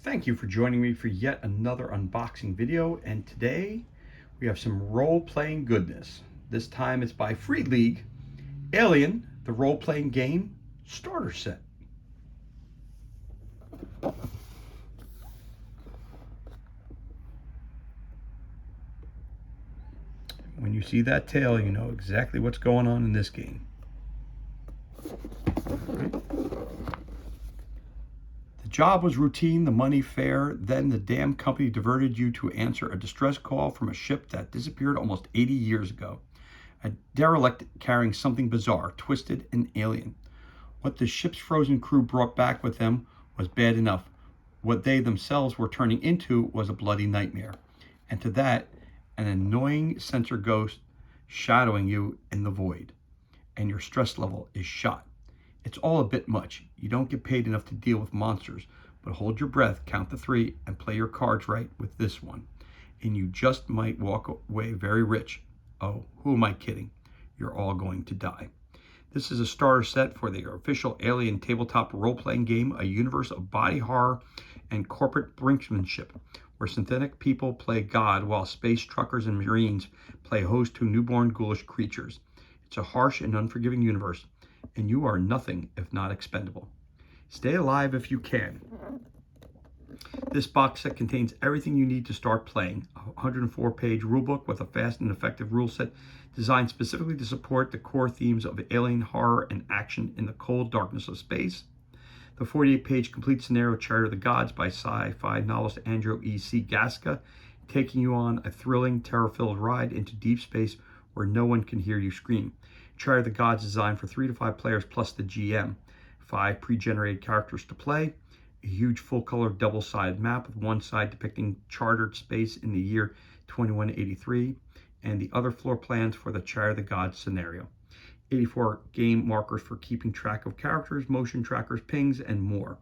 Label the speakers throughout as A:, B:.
A: Thank you for joining me for yet another unboxing video, and today we have some role-playing goodness. This time it's by Free League, Alien, the role-playing game starter set. When you see that tail, you know exactly what's going on in this game. The job was routine, the money fair, then the damn company diverted you to answer a distress call from a ship that disappeared almost 80 years ago. A derelict carrying something bizarre, twisted, and alien. What the ship's frozen crew brought back with them was bad enough. What they themselves were turning into was a bloody nightmare. And to that, an annoying sensor ghost shadowing you in the void. And your stress level is shot. It's all a bit much. You don't get paid enough to deal with monsters, but hold your breath, count to 3, and play your cards right with this one. And you just might walk away very rich. Oh, who am I kidding? You're all going to die. This is a starter set for the official Alien tabletop role-playing game, a universe of body horror and corporate brinksmanship, where synthetic people play God while space truckers and Marines play host to newborn ghoulish creatures. It's a harsh and unforgiving universe, and you are nothing if not expendable. Stay alive if you can. This box set contains everything you need to start playing. A 104-page rulebook with a fast and effective rule set designed specifically to support the core themes of alien horror and action in the cold darkness of space. The 48-page complete scenario Chariot of the Gods by sci-fi novelist Andrew E.C. Gasca, taking you on a thrilling, terror-filled ride into deep space where no one can hear you scream. Chariot of the Gods designed for 3 to 5 players plus the GM. 5 pre-generated characters to play. A huge full-color double-sided map with one side depicting chartered space in the year 2183 and the other floor plans for the Chariot of the Gods scenario. 84 game markers for keeping track of characters, motion trackers, pings, and more.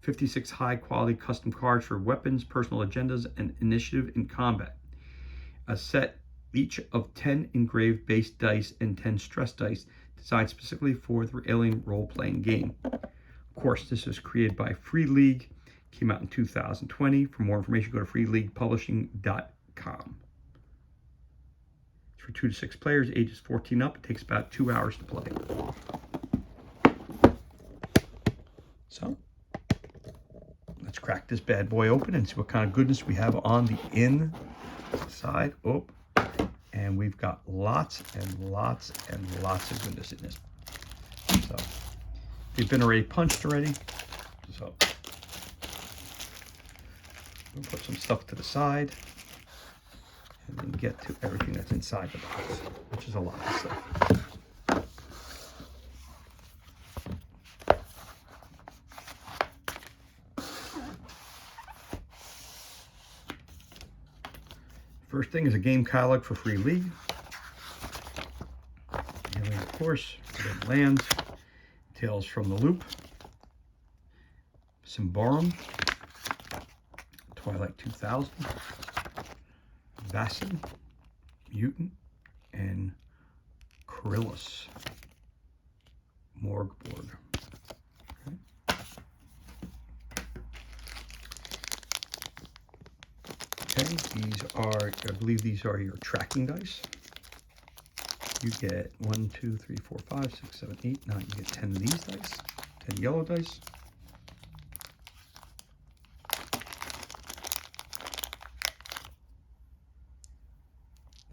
A: 56 high-quality custom cards for weapons, personal agendas, and initiative in combat. A set each of 10 engraved base dice and 10 stress dice designed specifically for the Alien role-playing game. Of course, this was created by Free League, came out in 2020. For more information, go to freeleaguepublishing.com. It's for 2 to 6 players, ages 14 up. It takes about 2 hours to play. So, let's crack this bad boy open and see what kind of goodness we have on the inside. Oh, and we've got lots and lots and lots of goodness in this. So, they've been already punched already. So, we'll put some stuff to the side and then get to everything that's inside the box, which is a lot of stuff. First thing is a game catalog for Free League. And of course, Red Lands, Tales from the Loop, Symbaroum, Twilight 2000, Vaesen, Mutant, and Coryllis, Morgborg. Okay, these are, I believe these are your tracking dice. You get 1, 2, 3, 4, 5, 6, 7, 8, 9. You get 10 of these dice, 10 yellow dice.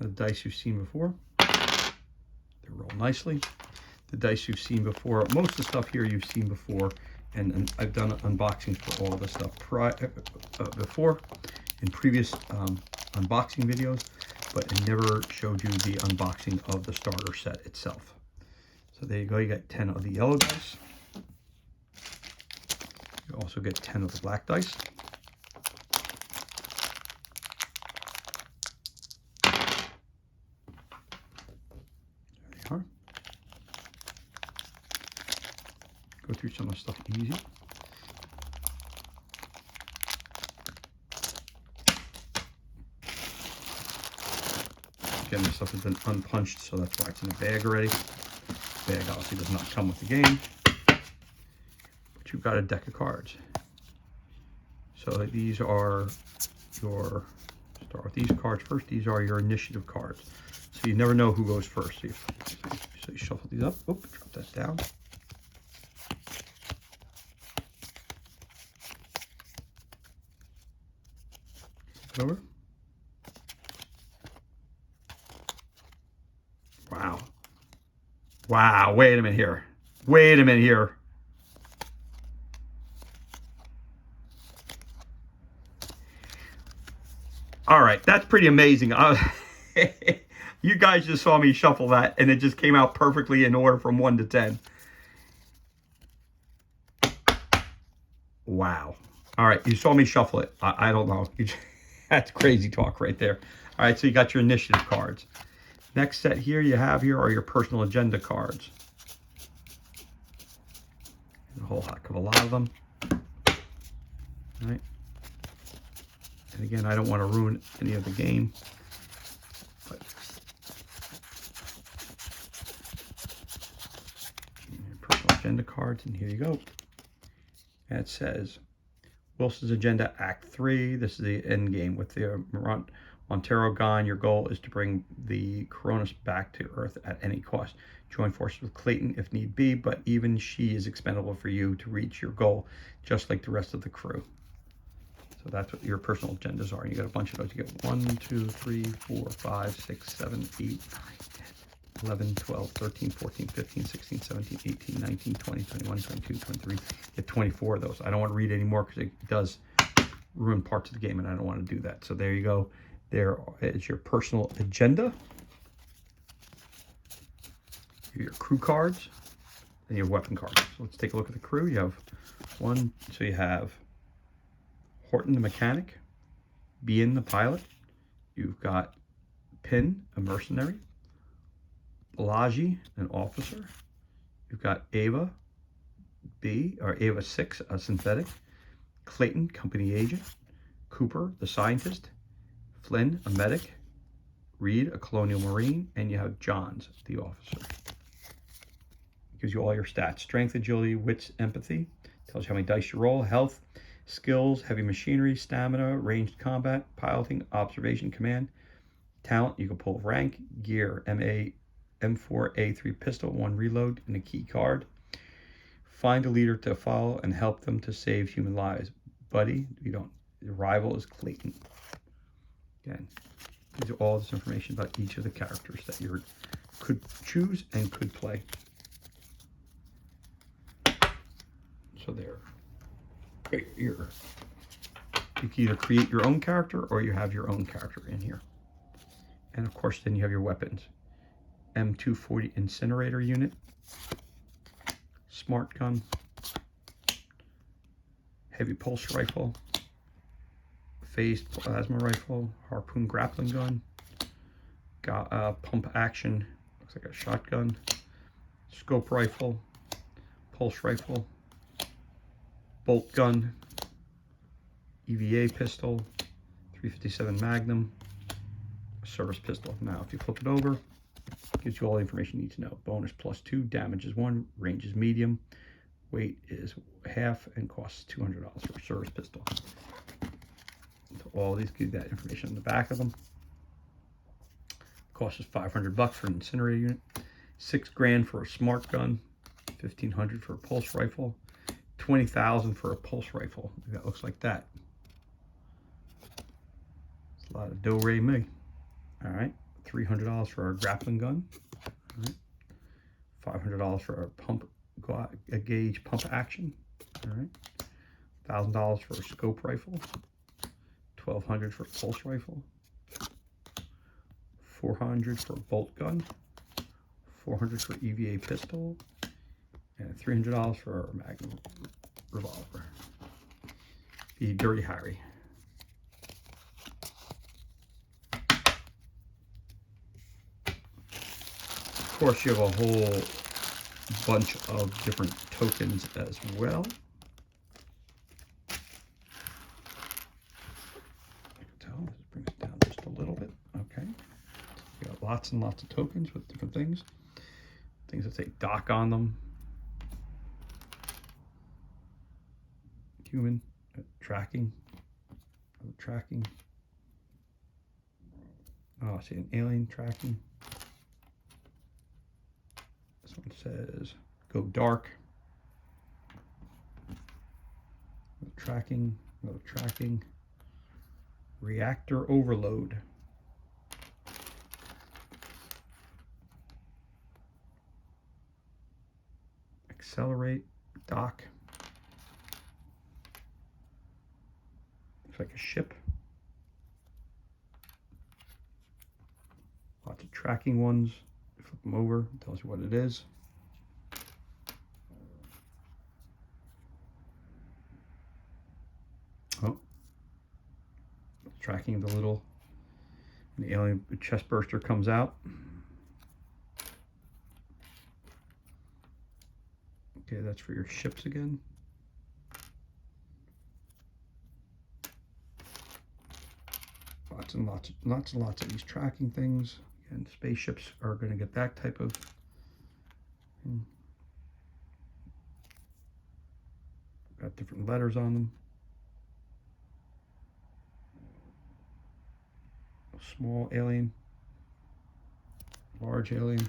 A: The dice you've seen before. They roll nicely. The dice you've seen before. Most of the stuff here you've seen before, and I've done unboxings for all of this stuff before in previous unboxing videos, but I never showed you the unboxing of the starter set itself. So there you go, you got 10 of the yellow dice. You also get 10 of the black dice. There they are. Go through some of the stuff easy. Again, this stuff has been unpunched, so that's why it's in a bag already. The bag obviously does not come with the game, but you've got a deck of cards. So these are your, start with these cards first. These are your initiative cards. So you never know who goes first. So you shuffle these up. Oop, drop that down. Over. Wow. Wow, wait a minute here. Wait a minute here. All right, that's pretty amazing. You guys just saw me shuffle that, and it just came out perfectly in order from 1 to 10. Wow. All right, you saw me shuffle it. I don't know. That's crazy talk right there. All right, so you got your initiative cards. Next set here you have here are your personal agenda cards. A whole heck of a lot of them. All right. And again, I don't want to ruin any of the game. But personal agenda cards, and here you go. And it says, Wilson's Agenda Act 3. This is the end game with the Montero gone. Your goal is to bring the Coronis back to Earth at any cost. Join forces with Clayton if need be, but even she is expendable for you to reach your goal, just like the rest of the crew. So that's what your personal agendas are. And you got a bunch of those. You get 1, 2, 3, 4, 5, 6, 7, 8, 9, 10, 11, 12, 13, 14, 15, 16, 17, 18, 19, 20, 21, 22, 23. You get 24 of those. I don't want to read any more because it does ruin parts of the game, and I don't want to do that. So there you go. There is your personal agenda. Your crew cards and your weapon cards. So let's take a look at the crew. You have one. So you have Horton the mechanic, Bien the pilot. You've got Pin, a mercenary. Balaji, an officer. You've got Ava B, or Ava 6, a synthetic. Clayton, company agent. Cooper, the scientist. Flynn, a medic. Reed, a colonial marine. And you have Johns, the officer. It gives you all your stats. Strength, agility, wits, empathy. Tells you how many dice you roll. Health, skills, heavy machinery, stamina, ranged combat, piloting, observation, command. Talent, you can pull rank. Gear, M4A3 pistol, 1 reload, and a key card. Find a leader to follow and help them to save human lives. Buddy, you don't. Your rival is Clayton. Again, these are all this information about each of the characters that you could choose and could play. So there. You can either create your own character or you have your own character in here. And of course, then you have your weapons. M240 incinerator unit, smart gun, heavy pulse rifle, phased plasma rifle, harpoon grappling gun, pump action, looks like a shotgun, scope rifle, pulse rifle, bolt gun, EVA pistol, 357 Magnum, service pistol. Now, if you flip it over, it gives you all the information you need to know. Bonus +2, damage is 1, range is medium, weight is half, and costs $200 for a service pistol. So all these give you that information on the back of them. Cost is $500 for an incinerator unit, $6 grand for a smart gun, $1,500 for a pulse rifle, $20,000 for a pulse rifle. That looks like that. It's a lot of do-re me. All right, $300 for a grappling gun. All right, $500 for a pump gauge pump action. All right, $1,000 for a scope rifle. $1,200 for a pulse rifle. $400 for a bolt gun. $400 for EVA pistol, and $300 for a Magnum revolver. The Dirty Harry. Of course, you have a whole bunch of different tokens as well. You can tell this brings it down just a little bit. Okay. You got lots and lots of tokens with different things. Things that say dock on them. Human tracking, Tracking. Oh, I see an alien tracking. This one says go dark. Tracking, no tracking. Reactor overload. Accelerate, dock. Looks like a ship. Lots of tracking ones. Flip them over, tells you what it is. Oh, tracking the little, the alien chest burster comes out. Okay, that's for your ships again. Lots and lots of these tracking things. And spaceships are going to get that type of got different letters on them. Small alien, large alien.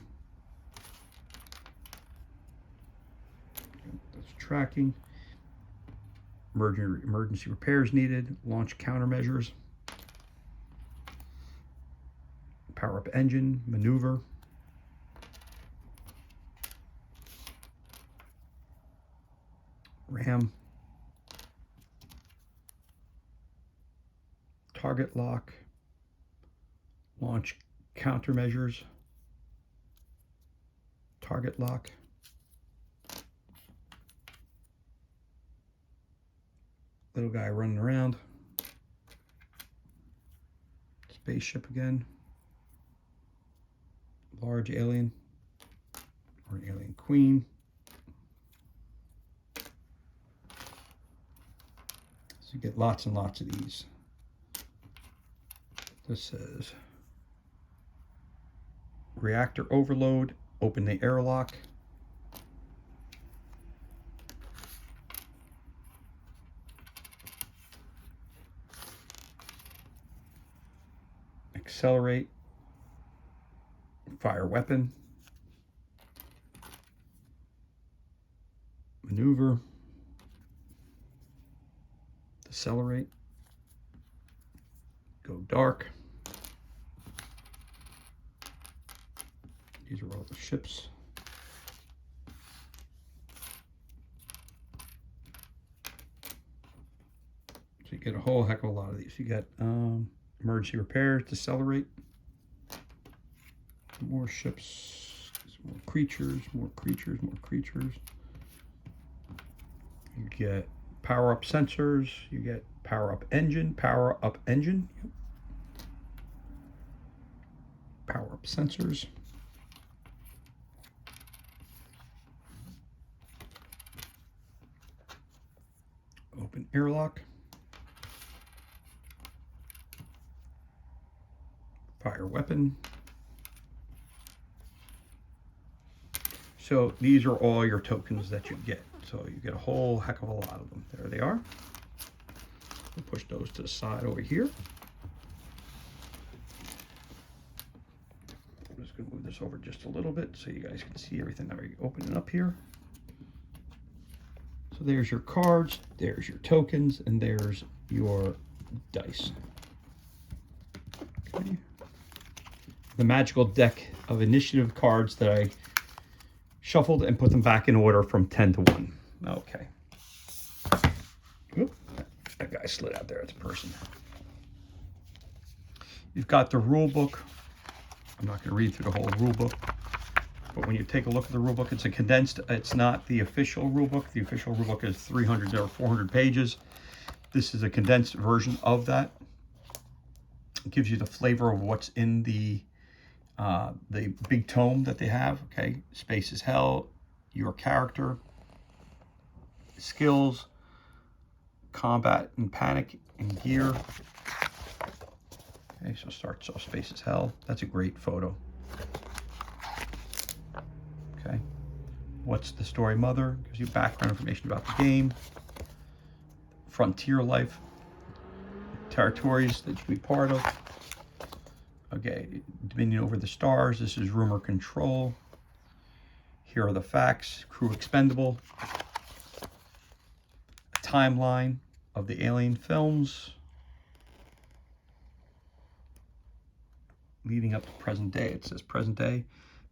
A: That's tracking. Emergency repairs needed. Launch countermeasures. Power up engine, maneuver. RAM. Target lock. Launch countermeasures. Target lock. Little guy running around. Spaceship again. Large alien or an alien queen. So you get lots and lots of these. This says reactor overload, open the airlock. Accelerate, fire weapon, maneuver, decelerate, go dark. These are all the ships. So you get a whole heck of a lot of these. You got emergency repairs, decelerate, more ships, more creatures, more creatures, more creatures. You get power up sensors, you get power up engine, power up engine, power up sensors. Open airlock. Fire weapon. So these are all your tokens that you get. So you get a whole heck of a lot of them. There they are. We'll push those to the side over here. I'm just going to move this over just a little bit so you guys can see everything that we're opening up here. So there's your cards, there's your tokens, and there's your dice. Okay. The magical deck of initiative cards that I shuffled and put them back in order from 10 to 1. Okay. Oop, that guy slid out there. It's a person. You've got the rule book. I'm not going to read through the whole rule book. But when you take a look at the rule book, it's a condensed, it's not the official rule book. The official rule book is 300 or 400 pages. This is a condensed version of that. It gives you the flavor of what's in the big tome that they have. Okay, Space is Hell, your character, skills, combat and panic and gear. Okay, so starts off Space is Hell. That's a great photo. Okay, what's the story mother? Gives you background information about the game. Frontier life. territories that you can be part of. Okay, dominion over the stars. This is rumor control. Here are the facts. Crew expendable. A timeline of the Alien films leading up to present day. It says present day.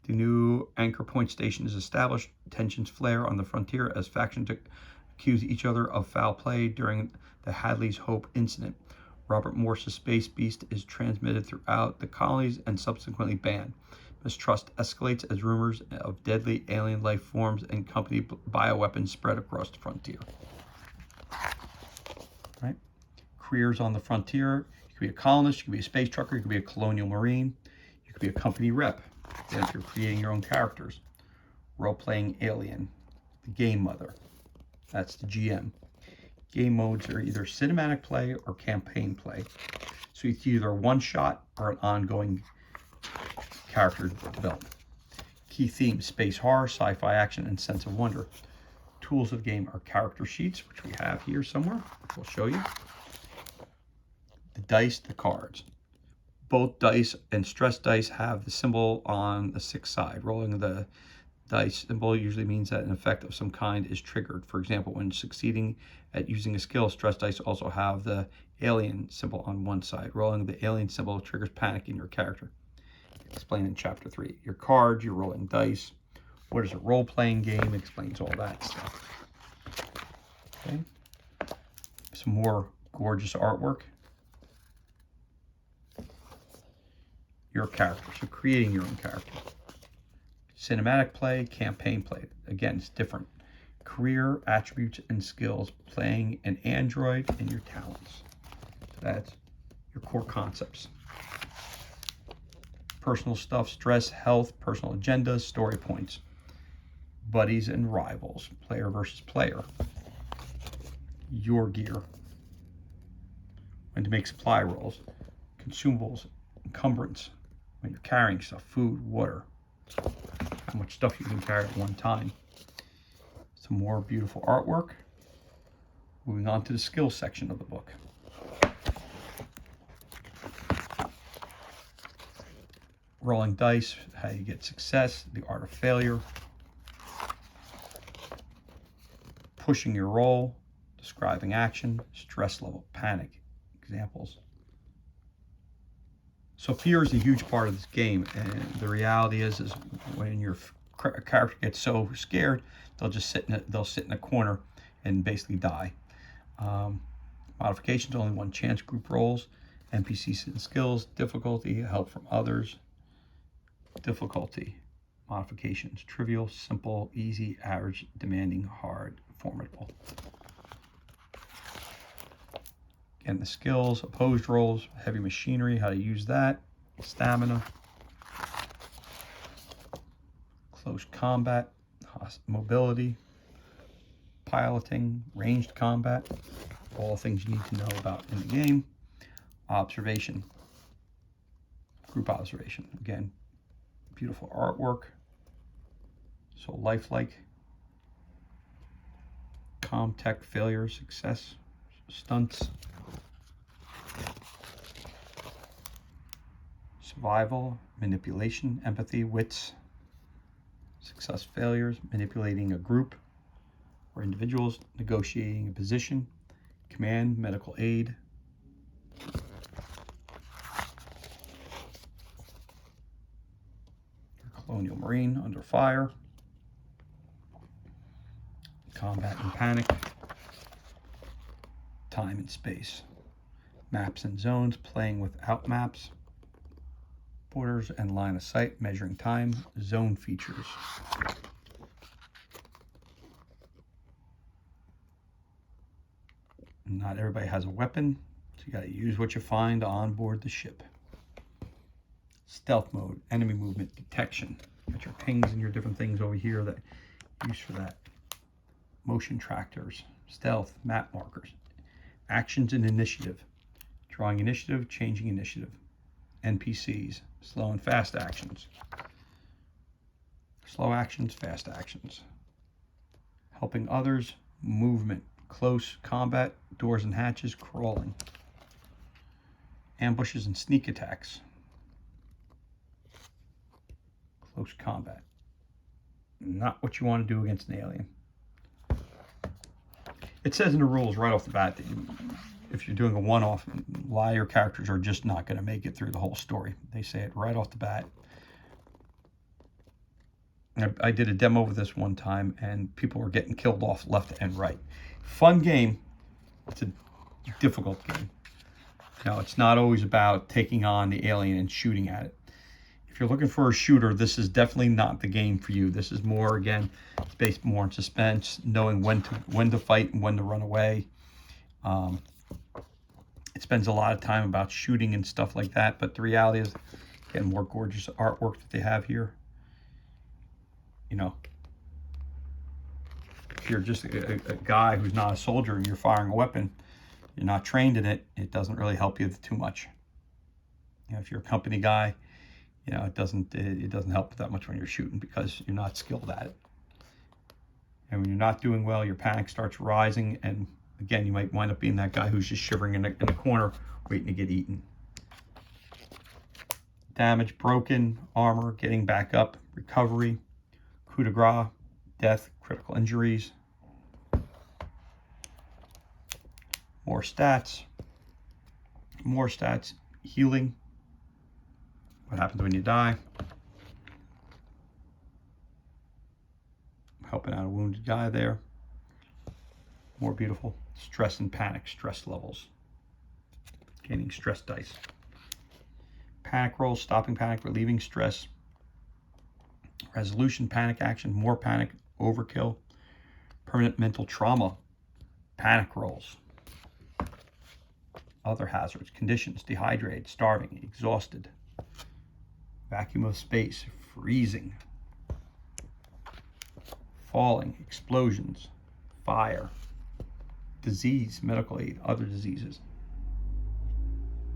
A: The new Anchor Point station is established. Tensions flare on the frontier as factions accuse each other of foul play during the Hadley's Hope incident. Robert Morse's Space Beast is transmitted throughout the colonies and subsequently banned. Mistrust escalates as rumors of deadly alien life forms and company bioweapons spread across the frontier. Right? Careers on the frontier. You could be a colonist, you could be a space trucker, you could be a colonial marine, you could be a company rep. Then if you're creating your own characters. Role-playing alien. The game mother. That's the GM. Game modes are either cinematic play or campaign play. So it's either one shot or an ongoing character development. Key themes: space horror, sci-fi action, and sense of wonder. Tools of the game are character sheets, which we have here somewhere. We'll show you. The dice, the cards. Both dice and stress dice have the symbol on the 6th side. Rolling the dice symbol usually means that an effect of some kind is triggered. For example, when succeeding at using a skill, stress dice also have the alien symbol on one side. Rolling the alien symbol triggers panic in your character. Explained in chapter 3. Your cards, you're rolling dice. What is a role-playing game? It explains all that stuff. Okay. Some more gorgeous artwork. Your character, so creating your own character. Cinematic play, campaign play. Again, it's different. Career, attributes, and skills. Playing an android and your talents. So that's your core concepts. Personal stuff, stress, health, personal agendas, story points. Buddies and rivals. Player versus player. Your gear. When to make supply rolls. Consumables, encumbrance. When you're carrying stuff, food, water, how much stuff you can carry at one time. Some more beautiful artwork. Moving on to the skills section of the book. Rolling dice, how you get success, the art of failure. Pushing your roll, describing action, stress level, panic, examples. So fear is a huge part of this game, and the reality is when your character gets so scared, they'll sit in a corner and basically die. Modifications, only one chance, group roles, NPCs and skills, difficulty, help from others. Difficulty, modifications, trivial, simple, easy, average, demanding, hard, formidable. Again, the skills, opposed roles, heavy machinery, how to use that, stamina, close combat, mobility, piloting, ranged combat, all things you need to know about in the game. Observation, group observation. Again, beautiful artwork, so lifelike. Comtech, failure, success, stunts. Survival, manipulation, empathy, wits, success, failures, manipulating a group or individuals, negotiating a position, command, medical aid, colonial marine, under fire, combat and panic, time and space, maps and zones, playing without maps, borders and line of sight, measuring time, zone features. Not everybody has a weapon, so you got to use what you find on board the ship. Stealth mode, enemy movement detection. Got your pings and your different things over here that use for that. Motion tractors, stealth, map markers. Actions and initiative. Drawing initiative, changing initiative. NPCs, slow and fast actions. Slow actions, fast actions. Helping others, movement, close combat, doors and hatches, crawling. ambushes and sneak attacks. Close combat. Not what you want to do against an alien. It says in the rules right off the bat that if you're doing a one-off, a lot of your characters are just not going to make it through the whole story. They say it right off the bat. I did a demo of this one time, and people were getting killed off left and right. Fun game. It's a difficult game. Now, it's not always about taking on the alien and shooting at it. If you're looking for a shooter, this is definitely not the game for you. This is more, again, it's based more on suspense, knowing when to fight and when to run away. It spends a lot of time about shooting and stuff like that, but the reality is, again, more gorgeous artwork that they have here. You know, if you're just a guy who's not a soldier and you're firing a weapon, you're not trained in it, it doesn't really help you too much. You know, if you're a company guy, you know, it doesn't help that much when you're shooting because you're not skilled at it. And when you're not doing well, your panic starts rising, and again, you might wind up being that guy who's just shivering in the corner waiting to get eaten. Damage, broken, armor, getting back up, recovery, coup de grace, death, critical injuries. More stats, healing, what happens when you die, helping out a wounded guy there. More beautiful, stress and panic, stress levels, gaining stress dice. Panic rolls, stopping panic, relieving stress, resolution, panic action, more panic, overkill, permanent mental trauma, panic rolls. Other hazards, conditions, dehydrated, starving, exhausted, vacuum of space, freezing, falling, explosions, fire, disease, medical aid, other diseases,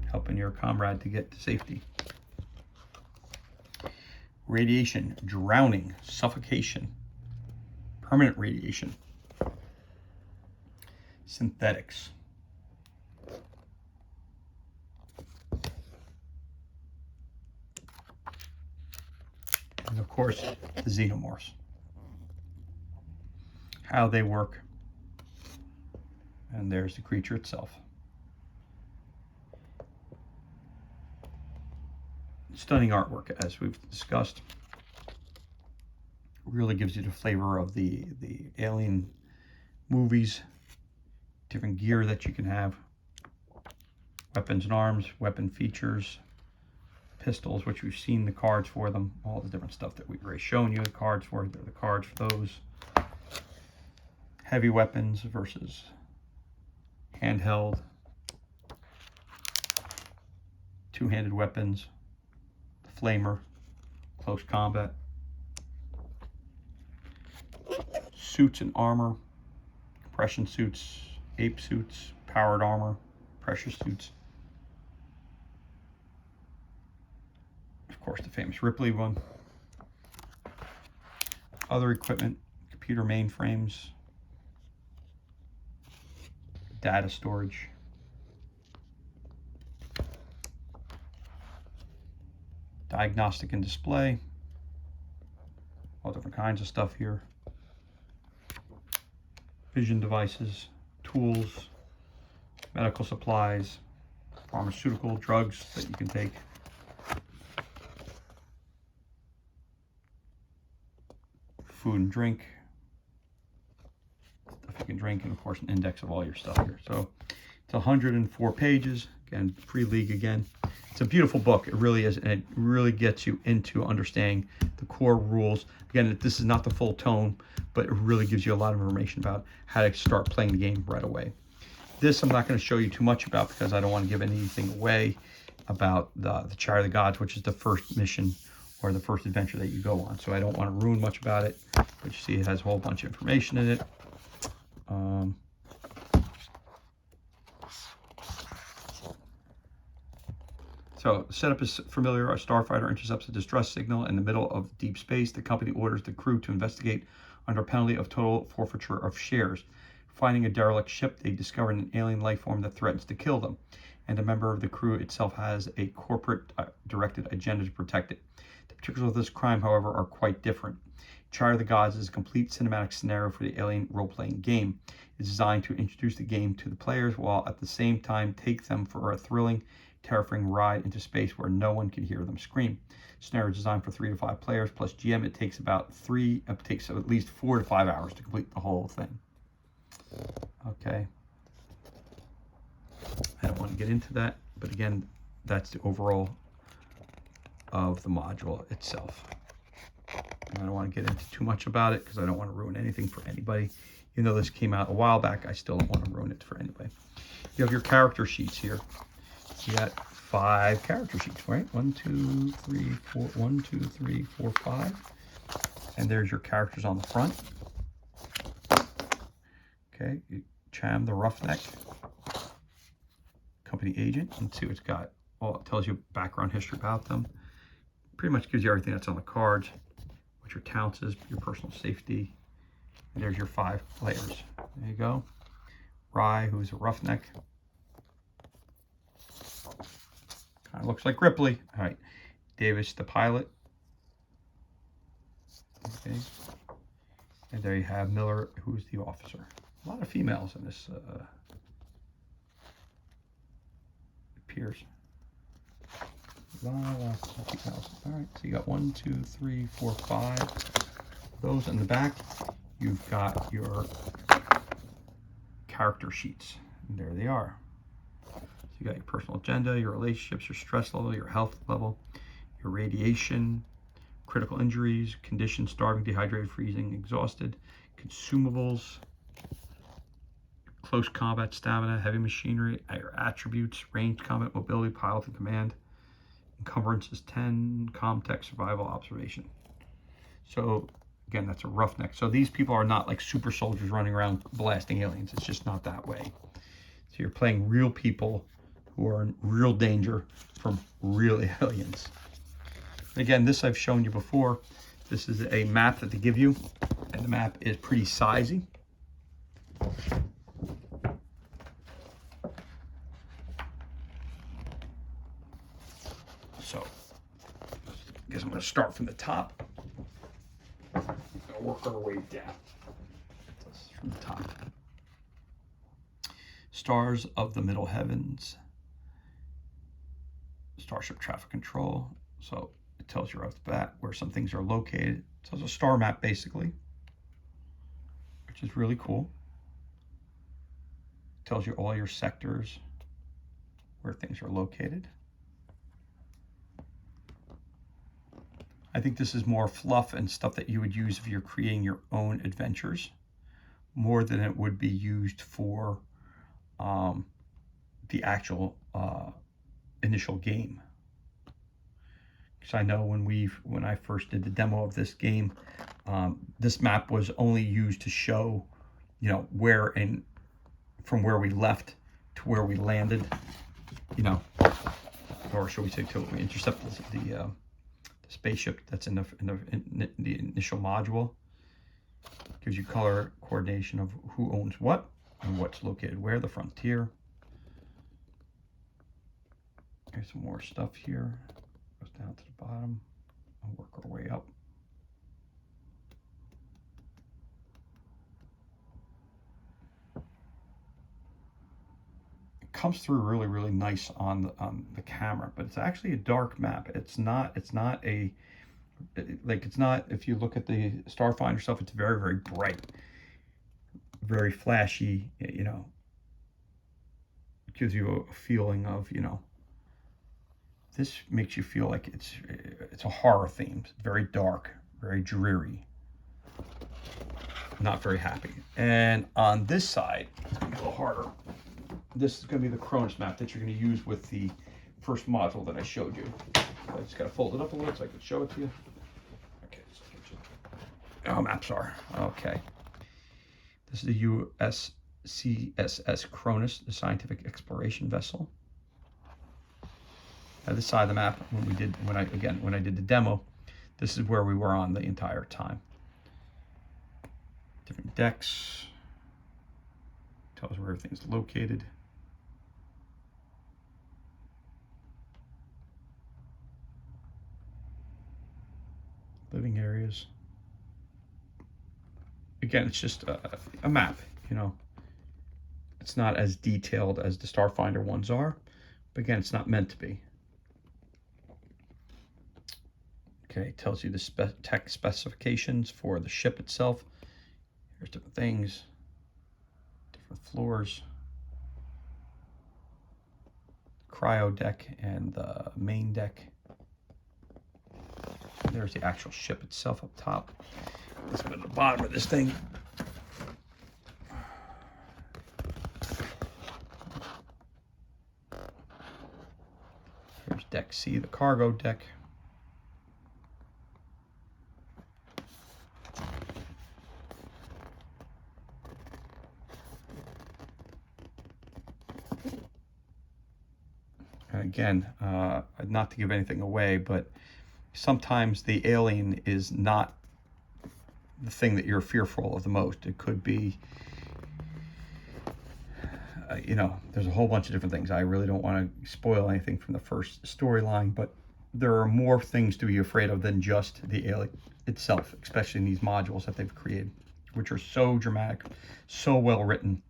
A: helping your comrade to get to safety. Radiation, drowning, suffocation, permanent radiation, synthetics, and of course, the xenomorphs. How they work. And there's the creature itself. Stunning artwork, as we've discussed. Really gives you the flavor of the Alien movies. Different gear that you can have. Weapons and arms, weapon features, pistols, which we've seen the cards for them, all the different stuff that we've already shown you the cards for. They're the cards for those. Heavy weapons versus handheld, two-handed weapons, flamer, close combat, suits and armor, compression suits, ape suits, powered armor, pressure suits. Of course, the famous Ripley one. Other equipment, computer mainframes, data storage, diagnostic and display, all different kinds of stuff here, vision devices, tools, medical supplies, pharmaceutical drugs that you can take, food and drink, stuff you can drink, and of course an index of all your stuff here. So it's 104 pages, again, free league again. It's a beautiful book, it really is, and it really gets you into understanding the core rules. Again, this is not the full tome, but it really gives you a lot of information about how to start playing the game right away. This I'm not going to show you too much about because I don't want to give anything away about the Chariot of the Gods, which is the first mission or the first adventure that you go on. So I don't want to ruin much about it, but you see it has a whole bunch of information in it. So setup is familiar. A starfighter intercepts a distress signal in the middle of deep space. The company orders the crew to investigate under penalty of total forfeiture of shares. Finding a derelict ship, they discover an alien life form that threatens to kill them. and a member of the crew itself has a corporate directed agenda to protect it. The particulars of this crime, however, are quite different. Charter of the Gods is a complete cinematic scenario for the Alien role-playing game. It's designed to introduce the game to the players while at the same time take them for a thrilling, terrifying ride into space where no one can hear them scream. Scenario is designed for 3 to 5 players plus GM. It takes at least 4 to 5 hours to complete the whole thing. Okay. I don't want to get into that, but again, that's the overall of the module itself. And I don't want to get into too much about it because I don't want to ruin anything for anybody. Even though this came out a while back, I still don't want to ruin it for anybody. You have your character sheets here. You got 5 character sheets, right? 1, 2, 3, 4, 1, 2, 3, 4, 5. And there's your characters on the front. Okay, Cham the Roughneck, company agent. Let's see what it's got. Well, it tells you background history about them. Pretty much gives you everything that's on the cards. What your talents is, your personal safety. And there's your 5 players. There you go. Rye, who's a roughneck. Kind of looks like Ripley. All right. Davis, the pilot. Okay. And there you have Miller, who's the officer. A lot of females in this appears. A lot of females. All right, so you got 1, 2, 3, 4, 5. Those in the back. You've got your character sheets. And there they are. So you got your personal agenda, your relationships, your stress level, your health level, your radiation, critical injuries, conditions, starving, dehydrated, freezing, exhausted, consumables, close combat stamina, heavy machinery, your attributes, ranged combat, mobility, pilot and command, encumbrance is 10, comtech, survival, observation. So again, that's a roughneck. So these people are not like super soldiers running around blasting aliens. It's just not that way. So you're playing real people who are in real danger from real aliens. Again, this I've shown you before. This is a map that they give you, and the map is pretty sizey. So, I guess I'm going to start from the top. We'll work our way down. This from the top. Stars of the Middle Heavens. Starship Traffic Control. So it tells you right off the bat where some things are located. So it's a star map basically, which is really cool. It tells you all your sectors, where things are located. I think this is more fluff and stuff that you would use if you're creating your own adventures, more than it would be used for the actual initial game. Because I know when I first did the demo of this game, this map was only used to show, you know, where and from where we left to where we landed, you know, or should we say till we intercepted the spaceship that's in the initial module. Gives you color coordination of who owns what and what's located where, the frontier. There's some more stuff here. Goes down to the bottom. I'll work our way up. It comes through really, really nice on the camera, but it's actually a dark map. It's not a, like, it's not, if you look at the Starfinder stuff, it's very, very bright, very flashy, you know. It gives you a feeling of, you know, this makes you feel like it's a horror theme. It's very dark, very dreary, not very happy. And on this side, it's gonna be a little harder. This is gonna be the Cronus map that you're gonna use with the first module that I showed you. I just gotta fold it up a little so I can show it to you. Okay, so oh, maps are, okay. This is the USCSS Cronus, the scientific exploration vessel. Now this side of the map, when I did the demo, this is where we were on the entire time. Different decks. Tells where everything's located. living areas. Again, it's just a map, you know. It's not as detailed as the Starfinder ones are, but again, it's not meant to be. Okay, it tells you the tech specifications for the ship itself. Here's different things, different floors, cryo deck and the main deck. There's the actual ship itself up top. Let's go to the bottom of this thing. Here's deck C, the cargo deck. And again, not to give anything away, but sometimes the alien is not the thing that you're fearful of the most. It could be, you know, there's a whole bunch of different things. I really don't want to spoil anything from the first storyline, but there are more things to be afraid of than just the alien itself, especially in these modules that they've created, which are so dramatic, so well written,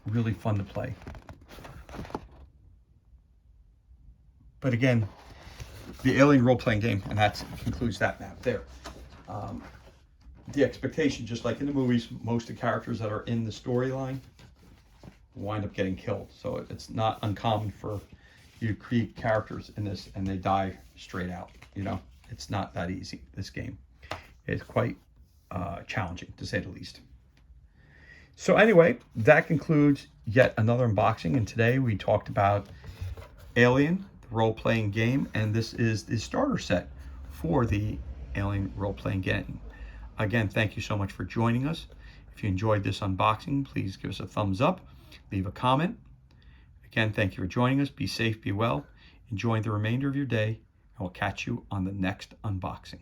A: really fun to play. But again, the Alien role-playing game, and that concludes that map there. The expectation, just like in the movies, most of the characters that are in the storyline wind up getting killed. So it's not uncommon for you to create characters in this and they die straight out. You know, it's not that easy, this game. It's quite challenging, to say the least. So anyway, that concludes yet another unboxing. And today we talked about Alien, the role-playing game, and this is the starter set for the Alien role-playing game. Again, thank you so much for joining us. If you enjoyed this unboxing, please give us a thumbs up, leave a comment. Again, thank you for joining us. Be safe, be well, enjoy the remainder of your day, and we'll catch you on the next unboxing.